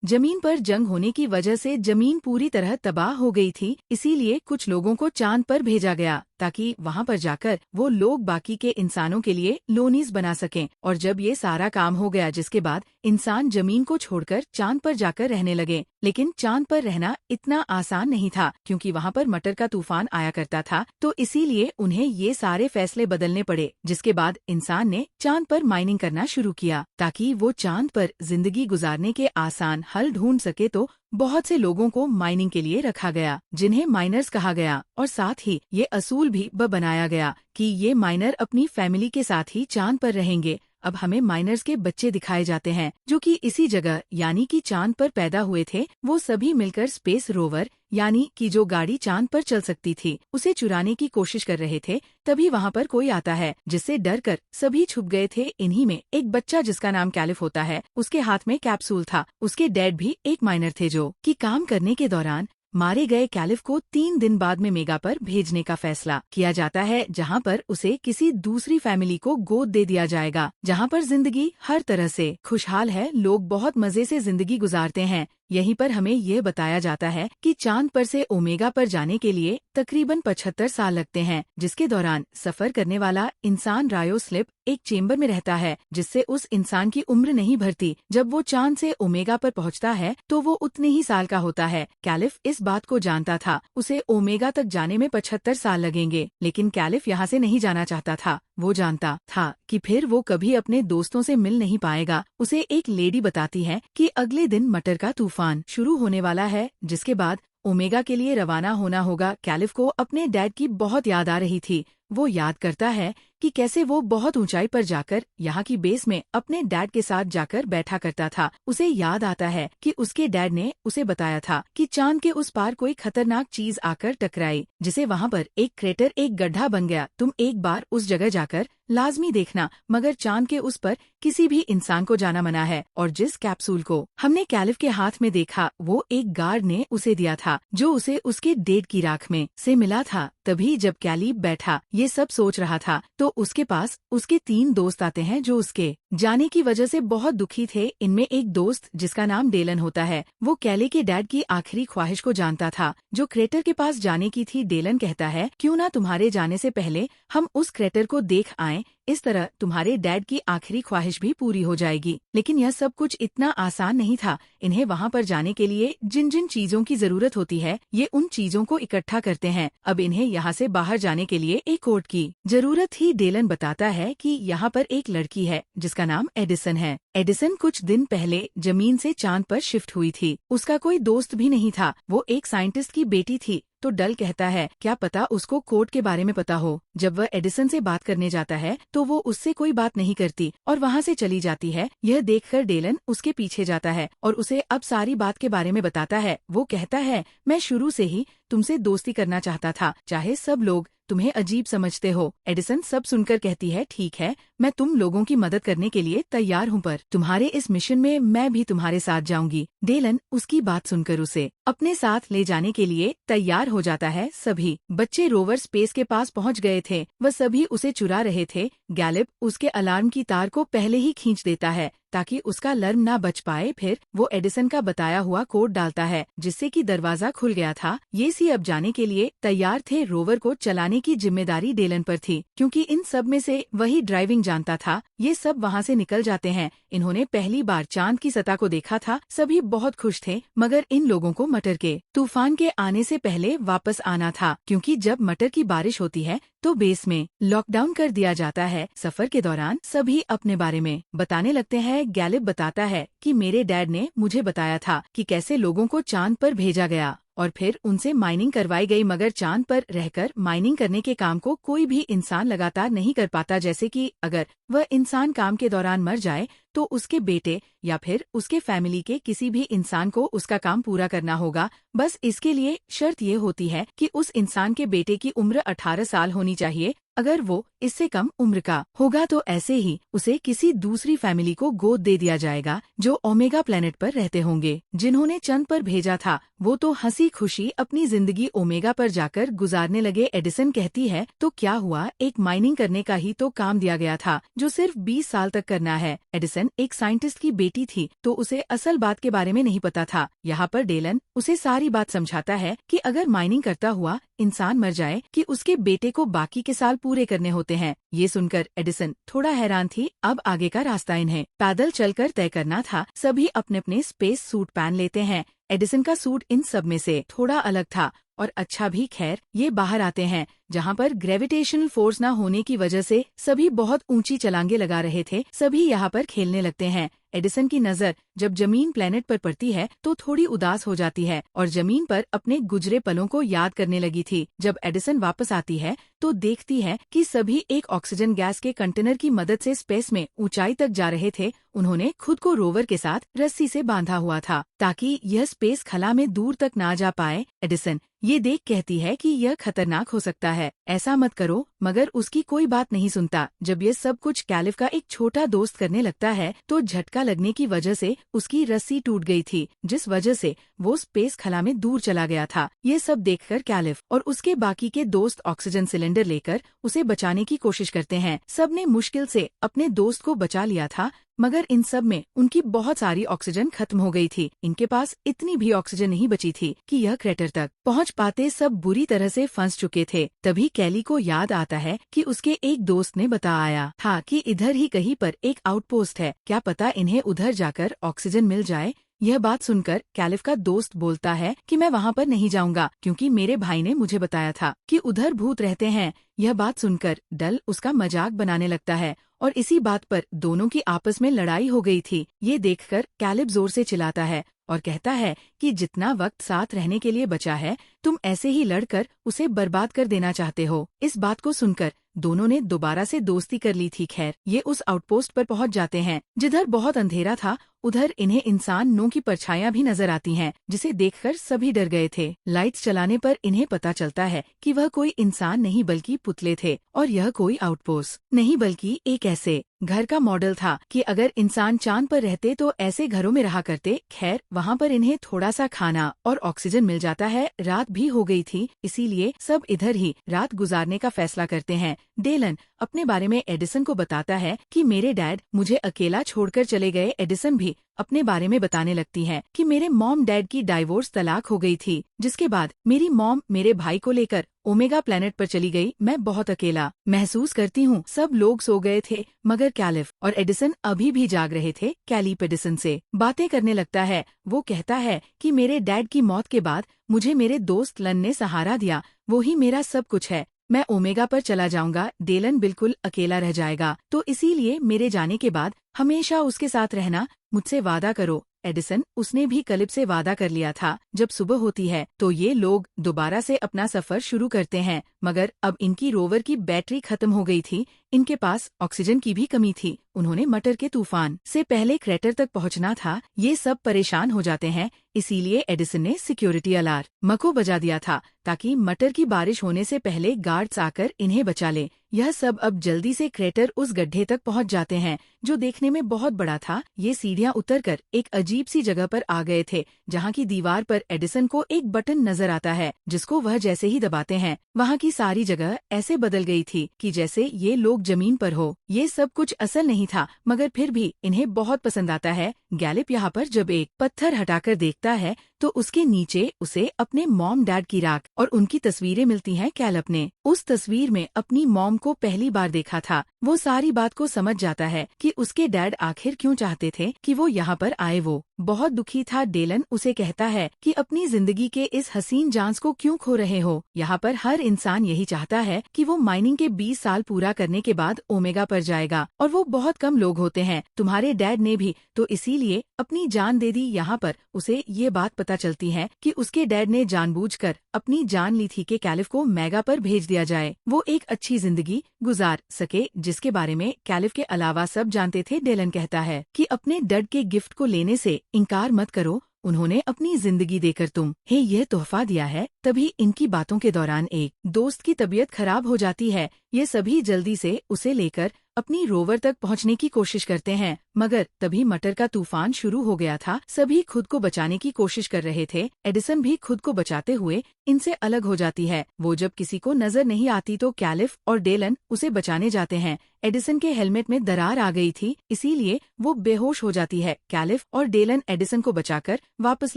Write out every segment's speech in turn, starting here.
जमीन पर जंग होने की वजह से जमीन पूरी तरह तबाह हो गई थी, इसीलिए कुछ लोगों को चांद पर भेजा गया ताकि वहां पर जाकर वो लोग बाकी के इंसानों के लिए लोनीज बना सकें। और जब ये सारा काम हो गया जिसके बाद इंसान जमीन को छोड़कर चांद पर जाकर रहने लगे। लेकिन चांद पर रहना इतना आसान नहीं था क्योंकि वहां पर मटर का तूफान आया करता था, तो इसीलिए उन्हें ये सारे फैसले बदलने पड़े। जिसके बाद इंसान ने चांद पर माइनिंग करना शुरू किया ताकि वो चांद पर जिंदगी गुजारने के आसान हल ढूंढ सके। तो बहुत से लोगों को माइनिंग के लिए रखा गया जिन्हें माइनर्स कहा गया, और साथ ही ये असूल भी बनाया गया कि ये माइनर अपनी फैमिली के साथ ही चांद पर रहेंगे। अब हमें माइनर्स के बच्चे दिखाए जाते हैं जो कि इसी जगह यानी कि चांद पर पैदा हुए थे। वो सभी मिलकर स्पेस रोवर यानी कि जो गाड़ी चांद पर चल सकती थी उसे चुराने की कोशिश कर रहे थे। तभी वहां पर कोई आता है जिससे डर कर सभी छुप गए थे। इन्हीं में एक बच्चा जिसका नाम कैलिफ होता है, उसके हाथ में कैप्सूल था। उसके डैड भी एक माइनर थे जो कि काम करने के दौरान मारे गए कैलिफ को 3 दिन बाद में मेगा पर भेजने का फैसला किया जाता है, जहां पर उसे किसी दूसरी फैमिली को गोद दे दिया जाएगा जहां पर जिंदगी हर तरह से खुशहाल है। लोग बहुत मजे से जिंदगी गुजारते हैं। यहीं पर हमें यह बताया जाता है कि चांद पर से ओमेगा पर जाने के लिए तकरीबन 75 साल लगते हैं, जिसके दौरान सफर करने वाला इंसान रायोस्लिप एक चेंबर में रहता है जिससे उस इंसान की उम्र नहीं बढ़ती। जब वो चांद से ओमेगा पर पहुंचता है तो वो उतने ही साल का होता है। कैलिफ इस बात को जानता था, उसे ओमेगा तक जाने में 75 साल लगेंगे, लेकिन कैलिफ यहाँ से नहीं जाना चाहता था। वो जानता था कि फिर वो कभी अपने दोस्तों से मिल नहीं पाएगा। उसे एक लेडी बताती है कि अगले दिन मटर का तूफान शुरू होने वाला है, जिसके बाद ओमेगा के लिए रवाना होना होगा। कैलिफ को अपने डैड की बहुत याद आ रही थी। वो याद करता है कि कैसे वो बहुत ऊंचाई पर जाकर यहाँ की बेस में अपने डैड के साथ जाकर बैठा करता था। उसे याद आता है कि उसके डैड ने उसे बताया था कि चांद के उस पार कोई खतरनाक चीज आकर टकराई, जिसे वहाँ पर एक क्रेटर, एक गड्ढा बन गया। तुम एक बार उस जगह जाकर लाजमी देखना, मगर चांद के उस पर किसी भी इंसान को जाना मना है। और जिस कैप्सूल को हमने कैलिफ के हाथ में देखा वो एक गार्ड ने उसे दिया था जो उसे उसके डेड की राख में से मिला था। तभी जब कैलिफ बैठा ये सब सोच रहा था तो उसके पास उसके 3 दोस्त आते हैं जो उसके जाने की वजह से बहुत दुखी थे। इनमें एक दोस्त जिसका नाम डेलन होता है, वो कैले के डैड की आखिरी ख्वाहिश को जानता था जो क्रेटर के पास जाने की थी। डेलन कहता है क्यों ना तुम्हारे जाने से पहले हम उस क्रेटर को देख आएं, इस तरह तुम्हारे डैड की आखिरी ख्वाहिश भी पूरी हो जाएगी। लेकिन यह सब कुछ इतना आसान नहीं था। इन्हें वहाँ पर जाने के लिए जिन जिन चीजों की जरूरत होती है ये उन चीजों को इकट्ठा करते हैं। अब इन्हें यहाँ से बाहर जाने के लिए एक कोड की जरूरत थी। डेलन बताता है कि यहाँ पर एक लड़की है जिसका नाम एडिसन है। एडिसन कुछ दिन पहले जमीन से चांद पर शिफ्ट हुई थी। उसका कोई दोस्त भी नहीं था। वो एक साइंटिस्ट की बेटी थी। तो डल कहता है क्या पता उसको कोड के बारे में पता हो। जब वह एडिसन से बात करने जाता है तो वो उससे कोई बात नहीं करती और वहाँ से चली जाती है। यह देखकर डेलन उसके पीछे जाता है और उसे अब सारी बात के बारे में बताता है। वो कहता है मैं शुरू से ही तुमसे दोस्ती करना चाहता था, चाहे सब लोग तुम्हें अजीब समझते हो। एडिसन सब सुनकर कहती है ठीक है, मैं तुम लोगों की मदद करने के लिए तैयार हूँ, पर तुम्हारे इस मिशन में मैं भी तुम्हारे साथ जाऊंगी। डेलन उसकी बात सुनकर उसे अपने साथ ले जाने के लिए तैयार हो जाता है। सभी बच्चे रोवर स्पेस के पास पहुँच गए थे। वह सभी उसे चुरा रहे थे। गैलिब उसके अलार्म की तार को पहले ही खींच देता है ताकि उसका अलार्म ना बच पाए। फिर वो एडिसन का बताया हुआ कोड डालता है जिससे कि दरवाजा खुल गया था। ये सी अब जाने के लिए तैयार थे। रोवर को चलाने की जिम्मेदारी डेलन पर थी क्योंकि इन सब में से वही ड्राइविंग जानता था। ये सब वहाँ से निकल जाते हैं। इन्होंने पहली बार चांद की सतह को देखा था। सभी बहुत खुश थे, मगर इन लोगों को मटर के तूफान के आने से पहले वापस आना था क्योंकि जब मटर की बारिश होती है तो बेस में लॉकडाउन कर दिया जाता है। सफर के दौरान सभी अपने बारे में बताने लगते हैं। गैलिब बताता है कि मेरे डैड ने मुझे बताया था कि कैसे लोगों को चांद पर भेजा गया और फिर उनसे माइनिंग करवाई गई, मगर चांद पर रहकर माइनिंग करने के काम को कोई भी इंसान लगातार नहीं कर पाता। जैसे कि अगर वह इंसान काम के दौरान मर जाए तो उसके बेटे या फिर उसके फैमिली के किसी भी इंसान को उसका काम पूरा करना होगा। बस इसके लिए शर्त ये होती है कि उस इंसान के बेटे की उम्र 18 साल होनी चाहिए। अगर वो इससे कम उम्र का होगा तो ऐसे ही उसे किसी दूसरी फैमिली को गोद दे दिया जाएगा जो ओमेगा प्लेनेट पर रहते होंगे। जिन्होंने चंद पर भेजा था वो तो हंसी खुशी अपनी जिंदगी ओमेगा पर जाकर गुजारने लगे। एडिसन कहती है तो क्या हुआ, एक माइनिंग करने का ही तो काम दिया गया था जो सिर्फ 20 साल तक करना है। एडिसन एक साइंटिस्ट की बेटी थी तो उसे असल बात के बारे में नहीं पता था। यहाँ पर डेलन उसे सारी बात समझाता है कि अगर माइनिंग करता हुआ इंसान मर जाए कि उसके बेटे को बाकी के साल पूरे करने होते हैं। ये सुनकर एडिसन थोड़ा हैरान थी। अब आगे का रास्ता इन्हें पैदल चलकर तय करना था। सभी अपने अपने स्पेस सूट पहन लेते हैं। एडिसन का सूट इन सब में से थोड़ा अलग था और अच्छा भी। खैर ये बाहर आते हैं जहाँ पर ग्रेविटेशनल फोर्स न होने की वजह से सभी बहुत ऊंची छलांगे लगा रहे थे। सभी यहाँ पर खेलने लगते हैं। एडिसन की नजर जब जमीन प्लेनेट पर पड़ती है तो थोड़ी उदास हो जाती है और जमीन पर अपने गुजरे पलों को याद करने लगी थी। जब एडिसन वापस आती है तो देखती है कि सभी एक ऑक्सीजन गैस के कंटेनर की मदद से स्पेस में ऊंचाई तक जा रहे थे। उन्होंने खुद को रोवर के साथ रस्सी से बांधा हुआ था ताकि यह स्पेस खला में दूर तक ना जा पाए। एडिसन ये देख कहती है कि यह खतरनाक हो सकता है, ऐसा मत करो, मगर उसकी कोई बात नहीं सुनता। जब ये सब कुछ कैलिफ का एक छोटा दोस्त करने लगता है तो झटका लगने की वजह से उसकी रस्सी टूट गई थी, जिस वजह से वो स्पेस खला में दूर चला गया था। ये सब देखकर कैलिफ और उसके बाकी के दोस्त ऑक्सीजन सिलेंडर लेकर उसे बचाने की कोशिश करते हैं। सबने मुश्किल से अपने दोस्त को बचा लिया था मगर इन सब में उनकी बहुत सारी ऑक्सीजन खत्म हो गई थी। इनके पास इतनी भी ऑक्सीजन नहीं बची थी कि यह क्रेटर तक पहुंच पाते। सब बुरी तरह से फंस चुके थे। तभी कैली को याद आता है कि उसके एक दोस्त ने बताया था कि इधर ही कहीं पर एक आउटपोस्ट है, क्या पता इन्हें उधर जाकर ऑक्सीजन मिल जाए। यह बात सुनकर कैलिफ का दोस्त बोलता है कि मैं वहाँ पर नहीं जाऊंगा क्योंकि मेरे भाई ने मुझे बताया था कि उधर भूत रहते हैं। यह बात सुनकर डल उसका मजाक बनाने लगता है और इसी बात पर दोनों की आपस में लड़ाई हो गई थी। ये देखकर कैलिफ जोर से चिल्लाता है और कहता है कि जितना वक्त साथ रहने के लिए बचा है तुम ऐसे ही लड़कर उसे बर्बाद कर देना चाहते हो। इस बात को सुनकर दोनों ने दोबारा से दोस्ती कर ली थी। खैर ये उस आउटपोस्ट पर पहुंच जाते हैं जिधर बहुत अंधेरा था। उधर इन्हें इंसानों की परछाइयां भी नजर आती हैं, जिसे देखकर सभी डर गए थे। लाइट्स चलाने पर इन्हें पता चलता है कि वह कोई इंसान नहीं बल्कि पुतले थे और यह कोई आउटपोस्ट नहीं बल्कि एक ऐसे घर का मॉडल था कि अगर इंसान चांद पर रहते तो ऐसे घरों में रहा करते। खैर वहाँ पर इन्हें थोड़ा सा खाना और ऑक्सीजन मिल जाता है। रात भी हो गई थी इसीलिए सब इधर ही रात गुजारने का फैसला करते हैं। डेलन अपने बारे में एडिसन को बताता है कि मेरे डैड मुझे अकेला छोड़कर चले गए। एडिसन भी अपने बारे में बताने लगती है कि मेरे मॉम डैड की डाइवोर्स तलाक हो गई थी, जिसके बाद मेरी मॉम मेरे भाई को लेकर ओमेगा प्लेनेट पर चली गई। मैं बहुत अकेला महसूस करती हूँ। सब लोग सो गए थे मगर कैलिफ और एडिसन अभी भी जाग रहे थे। कैलिफ एडिसन से बातें करने लगता है। वो कहता है कि मेरे डैड की मौत के बाद मुझे मेरे दोस्त लन ने सहारा दिया, वो ही मेरा सब कुछ है। मैं ओमेगा पर चला जाऊंगा, डेलन बिल्कुल अकेला रह जाएगा, तो इसीलिए मेरे जाने के बाद हमेशा उसके साथ रहना, मुझसे वादा करो। एडिसन उसने भी कैलिफ से वादा कर लिया था। जब सुबह होती है तो ये लोग दोबारा से अपना सफर शुरू करते हैं मगर अब इनकी रोवर की बैटरी खत्म हो गई थी। इनके पास ऑक्सीजन की भी कमी थी। उन्होंने मटर के तूफान से पहले क्रेटर तक पहुंचना था। ये सब परेशान हो जाते हैं, इसीलिए एडिसन ने सिक्योरिटी अलार्म को बजा दिया था ताकि मटर की बारिश होने से पहले गार्ड्स आकर इन्हें बचा ले। यह सब अब जल्दी से क्रेटर उस गड्ढे तक पहुंच जाते हैं जो देखने में बहुत बड़ा था। ये सीढ़ियां उतरकर एक अजीब सी जगह पर आ गए थे जहां की दीवार पर एडिसन को एक बटन नजर आता है जिसको वह जैसे ही दबाते हैं वहां की सारी जगह ऐसे बदल गई थी कि जैसे ये लोग जमीन पर हो। ये सब कुछ असल नहीं था मगर फिर भी इन्हें बहुत पसंद आता है। गैलिप यहाँ पर जब एक पत्थर हटाकर देखता है तो उसके नीचे उसे अपने मॉम डैड की राख और उनकी तस्वीरें मिलती हैं। कैलिप ने उस तस्वीर में अपनी मॉम को पहली बार देखा था। वो सारी बात को समझ जाता है कि उसके डैड आखिर क्यों चाहते थे कि वो यहाँ पर आए। वो बहुत दुखी था। डेलन उसे कहता है कि अपनी जिंदगी के इस हसीन चांस को क्यों खो रहे हो। यहाँ पर हर इंसान यही चाहता है कि वो माइनिंग के 20 साल पूरा करने के बाद ओमेगा पर जाएगा और वो बहुत कम लोग होते हैं। तुम्हारे डैड ने भी तो इसीलिए अपनी जान दे दी। यहाँ पर उसे ये बात पता चलती है कि उसके डैड ने जानबूझकर अपनी जान ली थी कि कैलिफ को मेगा पर भेज दिया जाए, वो एक अच्छी जिंदगी गुजार सके, जिसके बारे में कैलिफ के अलावा सब जानते थे। डेलन कहता है कि अपने डैड के गिफ्ट को लेने से इनकार मत करो, उन्होंने अपनी जिंदगी देकर तुम्हें यह तोहफा दिया है। तभी इनकी बातों के दौरान एक दोस्त की तबीयत खराब हो जाती है। ये सभी जल्दी से उसे लेकर अपनी रोवर तक पहुंचने की कोशिश करते हैं, मगर तभी मटर का तूफान शुरू हो गया था। सभी खुद को बचाने की कोशिश कर रहे थे। एडिसन भी खुद को बचाते हुए इनसे अलग हो जाती है। वो जब किसी को नजर नहीं आती तो कैलिफ और डेलन उसे बचाने जाते हैं। एडिसन के हेलमेट में दरार आ गई थी, इसीलिए वो बेहोश हो जाती है। कैलिफ और डेलन एडिसन को बचाकर वापस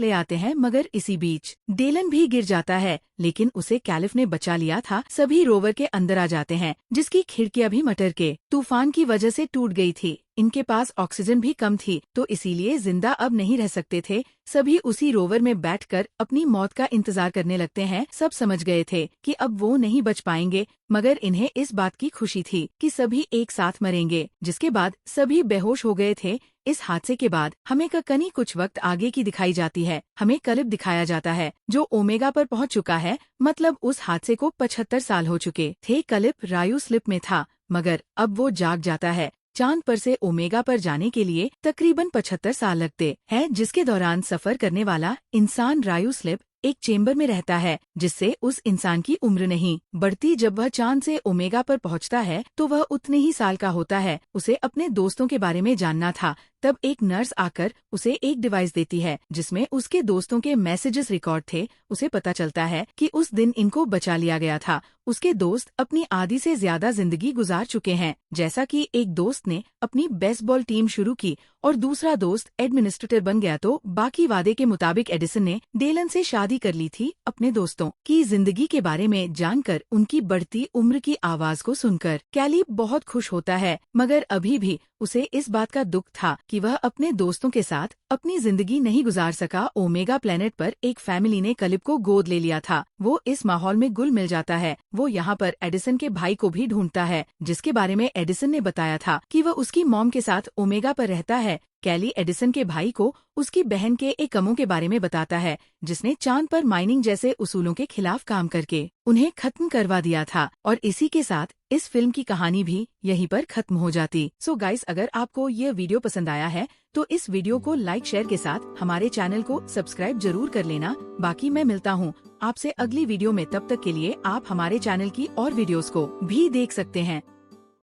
ले आते हैं, मगर इसी बीच डेलन भी गिर जाता है, लेकिन उसे कैलिफ ने बचा लिया था। सभी रोवर के अंदर आ जाते हैं, जिसकी खिड़कियां भी मटर के तूफान की वजह से टूट गई थी। इनके पास ऑक्सीजन भी कम थी, तो इसीलिए जिंदा अब नहीं रह सकते थे। सभी उसी रोवर में बैठकर अपनी मौत का इंतजार करने लगते हैं। सब समझ गए थे कि अब वो नहीं बच पाएंगे, मगर इन्हें इस बात की खुशी थी कि सभी एक साथ मरेंगे। जिसके बाद सभी बेहोश हो गए थे। इस हादसे के बाद हमें कहानी कुछ वक्त आगे की दिखाई जाती है। हमें कलिप दिखाया जाता है, जो ओमेगा पर पहुंच चुका है। मतलब उस हादसे को 75 साल हो चुके थे। कलिप रायु स्लिप में था, मगर अब वो जाग जाता है। चांद पर से ओमेगा पर जाने के लिए तकरीबन 75 साल लगते हैं, जिसके दौरान सफर करने वाला इंसान रायु स्लिप एक चेम्बर में रहता है, जिससे उस इंसान की उम्र नहीं बढ़ती। जब वह चांद से ओमेगा पर पहुंचता है तो वह उतने ही साल का होता है। उसे अपने दोस्तों के बारे में जानना था। तब एक नर्स आकर उसे एक डिवाइस देती है, जिसमें उसके दोस्तों के मैसेजेस रिकॉर्ड थे। उसे पता चलता है कि उस दिन इनको बचा लिया गया था। उसके दोस्त अपनी आधी से ज्यादा जिंदगी गुजार चुके हैं। जैसा कि एक दोस्त ने अपनी बेसबॉल टीम शुरू की और दूसरा दोस्त एडमिनिस्ट्रेटर बन गया, तो बाकी वादे के मुताबिक एडिसन ने डेलन से शादी कर ली थी। अपने दोस्तों की जिंदगी के बारे में जानकर, उनकी बढ़ती उम्र की आवाज को सुनकर कैलिप बहुत खुश होता है, मगर अभी भी उसे इस बात का दुख था कि वह अपने दोस्तों के साथ अपनी जिंदगी नहीं गुजार सका। ओमेगा प्लेनेट पर एक फैमिली ने कलिप को गोद ले लिया था। वो इस माहौल में घुल मिल जाता है। वो यहाँ पर एडिसन के भाई को भी ढूंढता है, जिसके बारे में एडिसन ने बताया था कि वह उसकी मॉम के साथ ओमेगा पर रहता है। कैली एडिसन के भाई को उसकी बहन के एक कमों के बारे में बताता है, जिसने चांद पर माइनिंग जैसे उसूलों के खिलाफ काम करके उन्हें खत्म करवा दिया था। और इसी के साथ इस फिल्म की कहानी भी यहीं पर खत्म हो जाती। सो गाइस, अगर आपको ये वीडियो पसंद आया है तो इस वीडियो को लाइक शेयर के साथ हमारे चैनल को सब्सक्राइब जरूर कर लेना। बाकी मैं मिलता हूँ आपसे अगली वीडियो में। तब तक के लिए आप हमारे चैनल की और वीडियोस को भी देख सकते हैं।